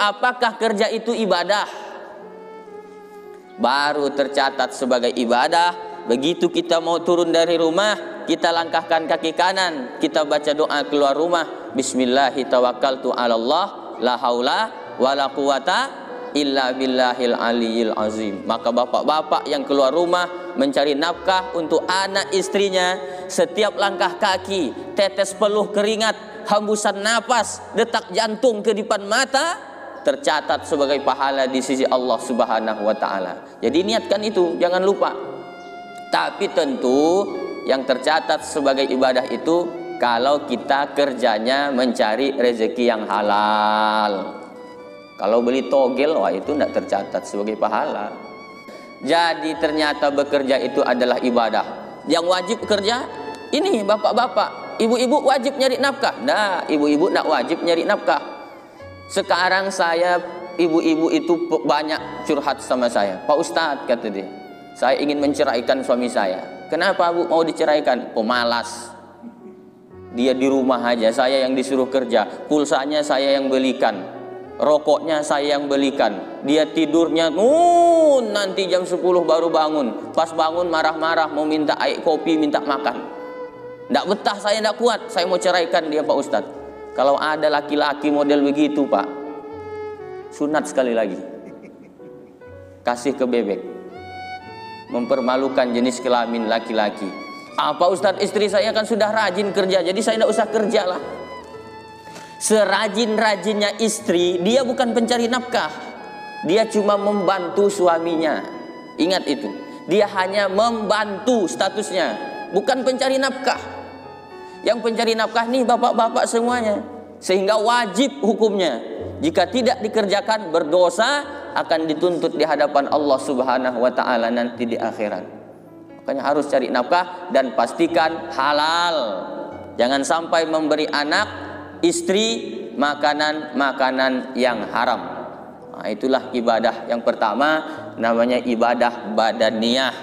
apakah kerja itu ibadah? Baru tercatat sebagai ibadah. Begitu kita mau turun dari rumah, kita langkahkan kaki kanan, kita baca doa keluar rumah, Bismillahi tawakkaltu 'alallah, la haula wala quwata illa billahil aliyil azim. Maka bapak-bapak yang keluar rumah mencari nafkah untuk anak istrinya, setiap langkah kaki, tetes peluh keringat, hembusan napas, detak jantung kedipan mata, tercatat sebagai pahala di sisi Allah Subhanahu wa ta'ala. Jadi niatkan itu, jangan lupa. Tapi tentu yang tercatat sebagai ibadah itu kalau kita kerjanya mencari rezeki yang halal. Kalau beli togel, wah itu tidak tercatat sebagai pahala. Jadi ternyata bekerja itu adalah ibadah. Yang wajib kerja, ini bapak-bapak, ibu-ibu wajib nyari nafkah. Nah, ibu-ibu tidak wajib nyari nafkah. Sekarang ibu-ibu itu banyak curhat sama saya. Pak Ustadz, kata dia, saya ingin menceraikan suami saya. Kenapa Bu mau diceraikan? Pemalas. Dia di rumah aja, saya yang disuruh kerja. Pulsanya saya yang belikan, rokoknya saya yang belikan. Dia tidurnya nanti jam 10 baru bangun. Pas bangun marah-marah, mau minta air kopi, minta makan. Nggak betah, saya nggak kuat, saya mau ceraikan dia Pak Ustadz. Kalau ada laki-laki model begitu Pak, sunat sekali lagi, kasih ke bebek. Mempermalukan jenis kelamin laki-laki. Apa Ustadz, istri saya kan sudah rajin kerja, jadi saya tidak usah kerja lah. Serajin-rajinnya istri, dia bukan pencari nafkah, dia cuma membantu suaminya. Ingat itu, dia hanya membantu statusnya, bukan pencari nafkah. Yang pencari nafkah nih bapak-bapak semuanya, sehingga wajib hukumnya. Jika tidak dikerjakan berdosa, akan dituntut di hadapan Allah Subhanahu wa ta'ala nanti di akhirat. Makanya harus cari nafkah dan pastikan halal. Jangan sampai memberi anak, istri makanan-makanan yang haram. Nah, itulah ibadah yang pertama, namanya ibadah badaniyah,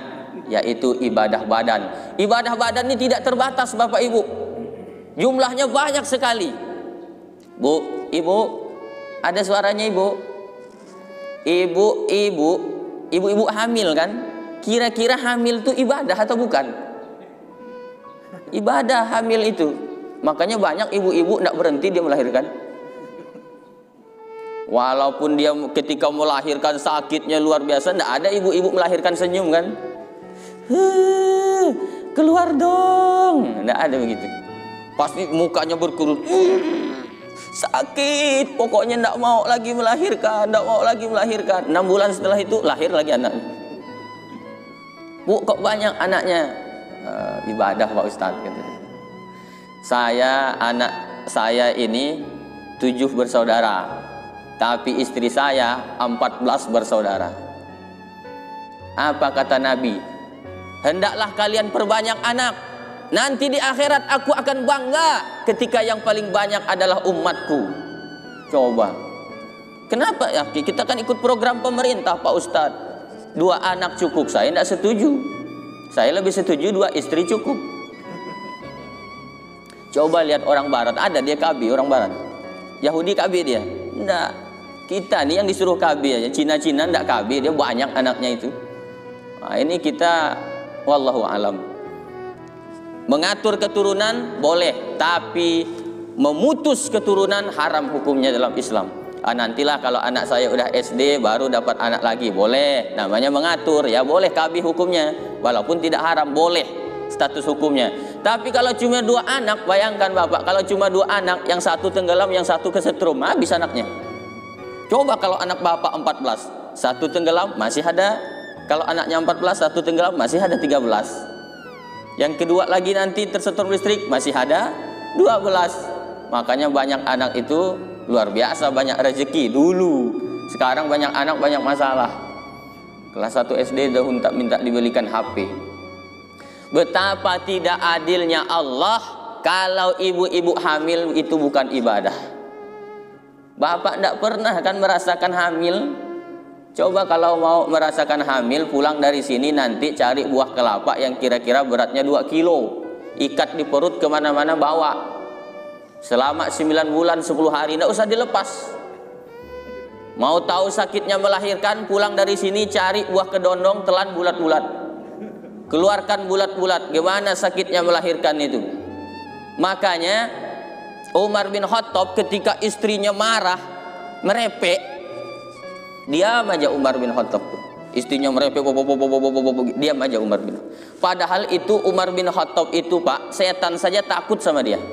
yaitu ibadah badan. Ibadah badan ini tidak terbatas Bapak Ibu, jumlahnya banyak sekali. Bu, Ibu, ada suaranya Ibu? Ibu-ibu hamil kan? Kira-kira hamil itu ibadah atau bukan? Ibadah hamil itu. Makanya banyak ibu-ibu tidak berhenti dia melahirkan. Walaupun dia ketika melahirkan sakitnya luar biasa, tidak ada ibu-ibu melahirkan senyum kan? Keluar dong, tidak ada begitu. Pasti mukanya berkerut. Sakit, pokoknya tidak mau lagi melahirkan, tidak mau lagi melahirkan. 6 bulan setelah itu lahir lagi anak. Bu, kok banyak anaknya? Ibadah Pak Ustadz. Gitu. Anak saya ini 7 bersaudara, tapi istri saya 14 bersaudara. Apa kata Nabi? Hendaklah kalian perbanyak anak. Nanti di akhirat aku akan bangga ketika yang paling banyak adalah umatku. Coba. Kenapa ya? Kita kan ikut program pemerintah Pak Ustadz. 2 anak cukup, saya tidak setuju. Saya lebih setuju 2 istri cukup. Coba lihat orang barat, ada dia KB orang barat. Yahudi KB dia. Enggak. Kita nih yang disuruh KB aja. Cina-Cina enggak KB, dia banyak anaknya itu. Nah, ini kita wallahu alam. Mengatur keturunan boleh, tapi memutus keturunan haram hukumnya dalam Islam. Nantilah kalau anak saya udah SD baru dapat anak lagi, boleh. Namanya mengatur, ya boleh KB hukumnya. Walaupun tidak haram, boleh status hukumnya. Tapi kalau cuma 2 anak, bayangkan Bapak, kalau cuma 2 anak, yang satu tenggelam, yang satu kesetrum, habis anaknya. Coba kalau anak Bapak 14, satu tenggelam masih ada. Kalau anaknya 14, satu tenggelam masih ada 13. Yang kedua lagi nanti tersetrum listrik masih ada 12. Makanya banyak anak itu luar biasa, banyak rezeki dulu. Sekarang banyak anak banyak masalah. Kelas 1 SD udah minta dibelikan HP. Betapa tidak adilnya Allah kalau ibu-ibu hamil itu bukan ibadah. Bapak tidak pernah kan merasakan hamil? Coba kalau mau merasakan hamil, pulang dari sini nanti cari buah kelapa yang kira-kira beratnya 2 kilo. Ikat di perut kemana-mana bawa. Selama 9 bulan 10 hari, tidak usah dilepas. Mau tahu sakitnya melahirkan, pulang dari sini cari buah kedondong, telan bulat-bulat. Keluarkan bulat-bulat. Gimana sakitnya melahirkan itu? Makanya Umar bin Khattab ketika istrinya marah, merepek, diam aja Umar bin Khattab. Istrinya merepek, diam aja Umar bin Khattab. Padahal itu Umar bin Khattab itu, Pak, setan saja takut sama dia.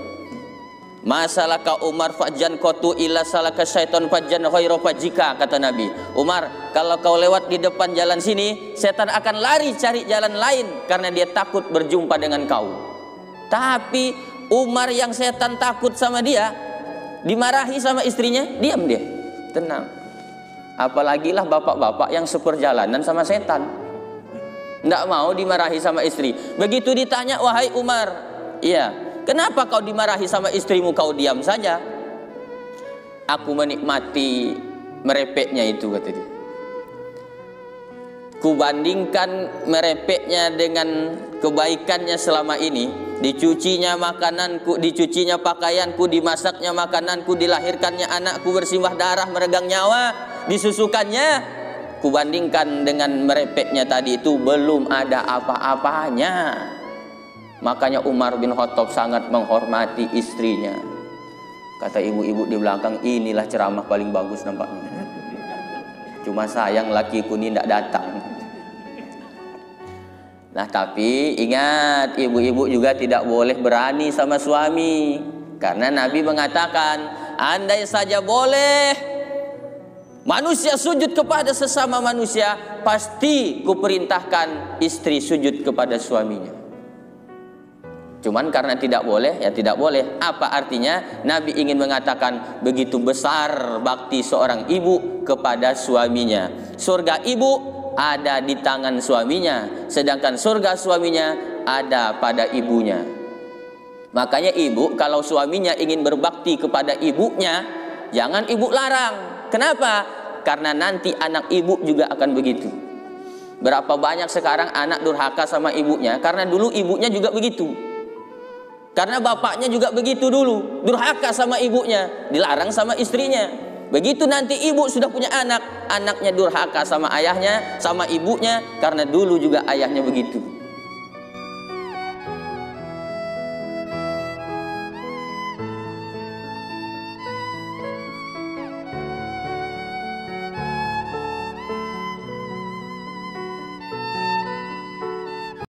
Masalaka Umar fajan kotu illa salaka syaiton fajan khairu fajika, kata Nabi. Umar, kalau kau lewat di depan jalan sini, setan akan lari cari jalan lain karena dia takut berjumpa dengan kau. Tapi Umar yang setan takut sama dia, dimarahi sama istrinya, diam dia, tenang. Apalagi lah bapak-bapak yang seperjalanan sama setan, tidak mau dimarahi sama istri. Begitu ditanya, wahai Umar, iya, kenapa kau dimarahi sama istrimu, kau diam saja? Aku menikmati merepeknya itu, kata dia. Kubandingkan merepeknya dengan kebaikannya selama ini. Dicucinya makananku, dicucinya pakaianku, dimasaknya makananku, dilahirkannya anakku bersimbah darah meregang nyawa, disusukannya. Kubandingkan dengan merepeknya tadi itu, belum ada apa-apanya. Makanya Umar bin Khattab sangat menghormati istrinya. Kata ibu-ibu di belakang, inilah ceramah paling bagus nampaknya. Cuma sayang lakiku ini tidak datang. Nah, tapi ingat, ibu-ibu juga tidak boleh berani sama suami. Karena Nabi mengatakan, andai saja boleh manusia sujud kepada sesama manusia, pasti kuperintahkan istri sujud kepada suaminya. Cuman karena tidak boleh, ya tidak boleh. Apa artinya? Nabi ingin mengatakan begitu besar bakti seorang ibu kepada suaminya. Surga ibu ada di tangan suaminya, sedangkan surga suaminya ada pada ibunya. Makanya ibu kalau suaminya ingin berbakti kepada ibunya, jangan ibu larang. Kenapa? Karena nanti anak ibu juga akan begitu. Berapa banyak sekarang anak durhaka sama ibunya, karena dulu ibunya juga begitu. Karena bapaknya juga begitu dulu, durhaka sama ibunya, dilarang sama istrinya. Begitu nanti ibu sudah punya anak, anaknya durhaka sama ayahnya, sama ibunya, karena dulu juga ayahnya begitu.